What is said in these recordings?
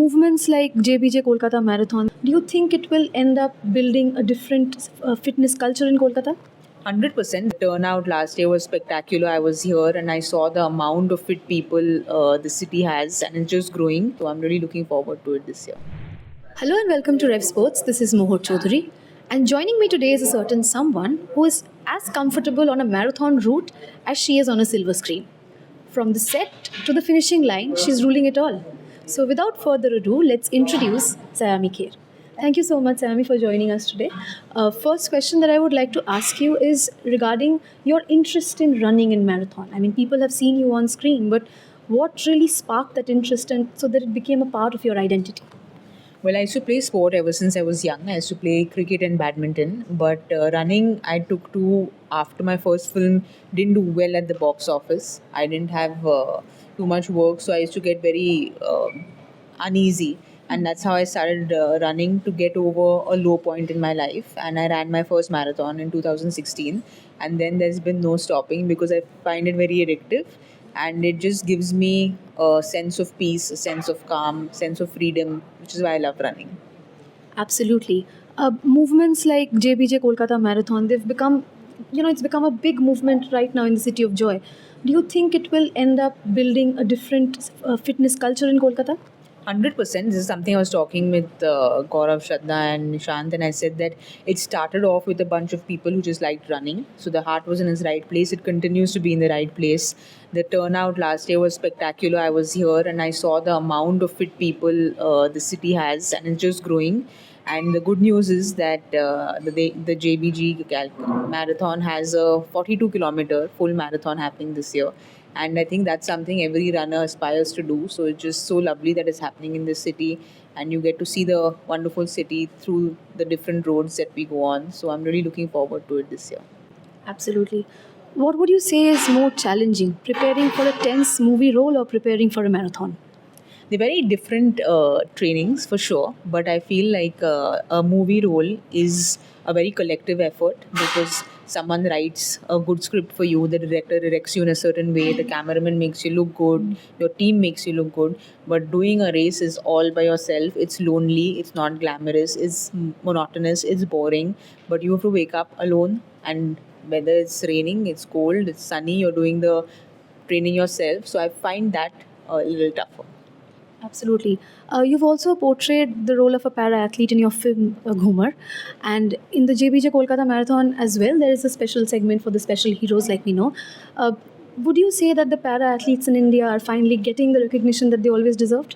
movements like JBJ Kolkata Marathon, do you think it will end up building a different fitness culture in Kolkata? 100%. The turnout last year was spectacular. I was here and I saw the amount of fit people the city has, and it's just growing. So I'm really looking forward to it this year. Hello and welcome to Rev Sports. This is Mohit Chaudhary. And joining me today is a certain someone who is as comfortable on a marathon route as she is on a silver screen. From the set to the finishing line, she's ruling it all. So without further ado, let's introduce Sayami Kher. Thank you so much, Sayami, for joining us today. First question that I would like to ask you is regarding your interest in running in marathon. I mean, people have seen you on screen, but what really sparked that interest and so that it became a part of your identity? Well, I used to play sport ever since I was young. I used to play cricket and badminton, but running I took to after my first film didn't do well at the box office. I didn't have too much work, so I used to get very uneasy, and that's how I started running to get over a low point in my life. And I ran my first marathon in 2016, and then there's been no stopping because I find it very addictive, and it just gives me a sense of peace, a sense of calm, sense of freedom, which is why I love running. Absolutely. Movements like JBJ Kolkata Marathon, they've become, it's become a big movement right now in the city of joy. Do you think it will end up building a different fitness culture in Kolkata? 100%. This is something I was talking with Gaurav, Shraddha, and Nishant, and I said that it started off with a bunch of people who just liked running. So the heart was in its right place. It continues to be in the right place. The turnout last year was spectacular. I was here and I saw the amount of fit people the city has, and it's just growing. And the good news is that the JBG marathon has a 42-kilometer full marathon happening this year. And I think that's something every runner aspires to do. So it's just so lovely that it's happening in this city, and you get to see the wonderful city through the different roads that we go on. So I'm really looking forward to it this year. Absolutely. What would you say is more challenging, preparing for a tense movie role or preparing for a marathon? They're very different trainings for sure, but I feel like a movie role is a very collective effort because someone writes a good script for you, the director directs you in a certain way, the cameraman makes you look good, your team makes you look good. But doing a race is all by yourself. It's lonely, it's not glamorous, it's monotonous, it's boring, but you have to wake up alone, and whether it's raining, it's cold, it's sunny, you're doing the training yourself. So I find that a little tougher. Absolutely. You've also portrayed the role of a para athlete in your film Ghumar, and in the JBJ Kolkata Marathon as well. There is a special segment for the special heroes, like we know. Uh, would you say that the para athletes in India are finally getting the recognition that they always deserved?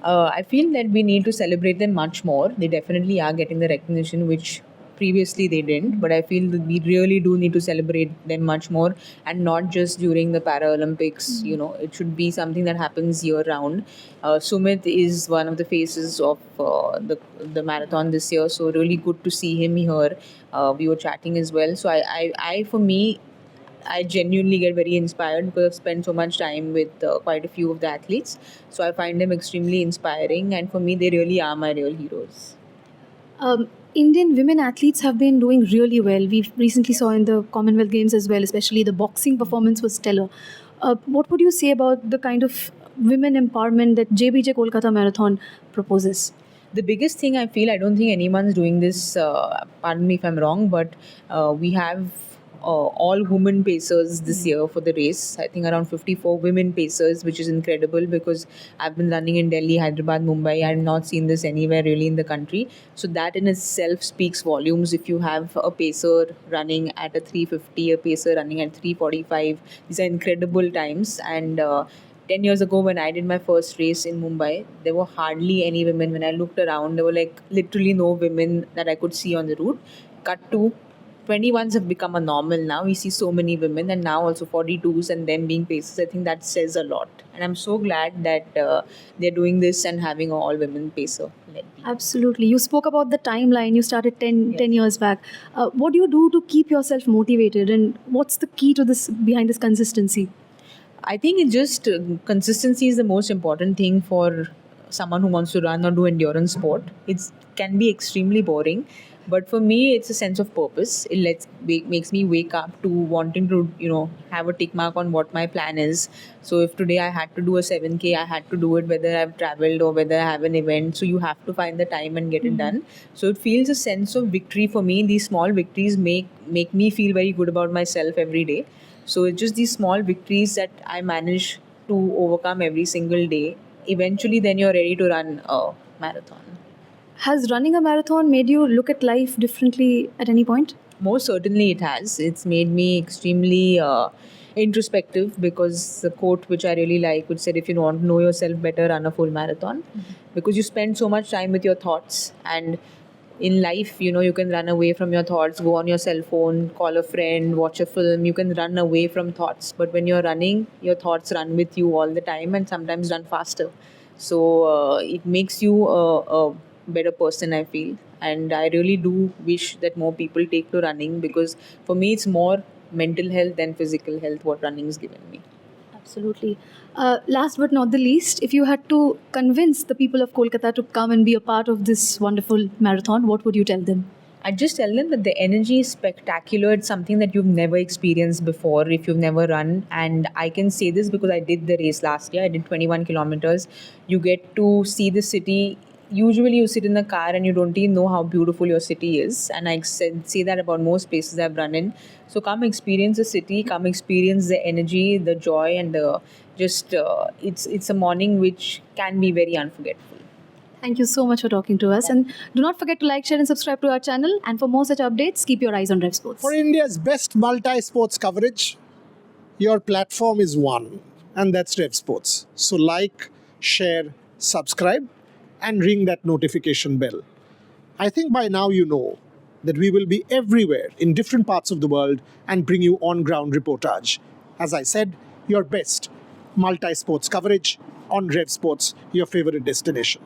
I feel that we need to celebrate them much more. They definitely are getting the recognition which previously they didn't, but I feel that we really do need to celebrate them much more, and not just during the Paralympics. You know, it should be something that happens year round. Sumit is one of the faces of the marathon this year, so really good to see him here. We were chatting as well. So I for me, I genuinely get very inspired because I've spent so much time with quite a few of the athletes. So I find them extremely inspiring, and for me, they really are my real heroes. Indian women athletes have been doing really well. We recently saw in the Commonwealth Games as well, especially the boxing performance was stellar. What would you say about the kind of women empowerment that JBJ Kolkata Marathon proposes? The biggest thing I feel, I don't think anyone's doing this, pardon me if I'm wrong, but we have all women pacers this year for the race. I think around 54 women pacers, which is incredible because I've been running in Delhi, Hyderabad, Mumbai. I have not seen this anywhere really in the country. So that in itself speaks volumes. If you have a pacer running at a 350, a pacer running at 345, these are incredible times. And 10 years ago, when I did my first race in Mumbai, there were hardly any women. When I looked around, there were like literally no women that I could see on the route. Cut to 21s have become a normal now. We see so many women, and now also 42s and them being pacers. I think that says a lot. And I'm so glad that they're doing this and having an all women pacer led team. Absolutely. You spoke about the timeline. You started 10 years back. What do you do to keep yourself motivated, and what's the key to this behind this consistency? I think it just consistency is the most important thing for someone who wants to run or do endurance sport. It can be extremely boring, but for me, it's a sense of purpose. Makes me wake up to wanting to have a tick mark on what my plan is. So if today I had to do a 7K, I had to do it whether I've traveled or whether I have an event. So you have to find the time and get it done. So it feels a sense of victory for me. These small victories make me feel very good about myself every day. So it's just these small victories that I manage to overcome every single day. Eventually, then you're ready to run a marathon. Has running a marathon made you look at life differently at any point? Most certainly, it has. It's made me extremely introspective, because the quote which I really like, which said, if you want to know yourself better, run a full marathon. Because you spend so much time with your thoughts, and in life, you can run away from your thoughts, go on your cell phone, call a friend, watch a film. You can run away from thoughts, but when you're running, your thoughts run with you all the time, and sometimes run faster. So it makes you a better person, I feel. And I really do wish that more people take to running, because for me, it's more mental health than physical health what running's given me. Absolutely. Last but not the least, if you had to convince the people of Kolkata to come and be a part of this wonderful marathon, what would you tell them? I just tell them that the energy is spectacular. It's something that you've never experienced before if you've never run. And I can say this because I did the race last year. I did 21 kilometers. You get to see the city. Usually you sit in the car and you don't even know how beautiful your city is. And I say that about most places I've run in. So come experience the city, come experience the energy, the joy, and it's a morning which can be very unforgettable. Thank you so much for talking to us. And do not forget to like, share, and subscribe to our channel. And for more such updates, keep your eyes on Rev Sports. For India's best multi-sports coverage, your platform is one, and that's Rev Sports. So like, share, subscribe, and ring that notification bell. I think by now you know that we will be everywhere in different parts of the world and bring you on-ground reportage. As I said, your best multi-sports coverage on Rev Sports, your favorite destination.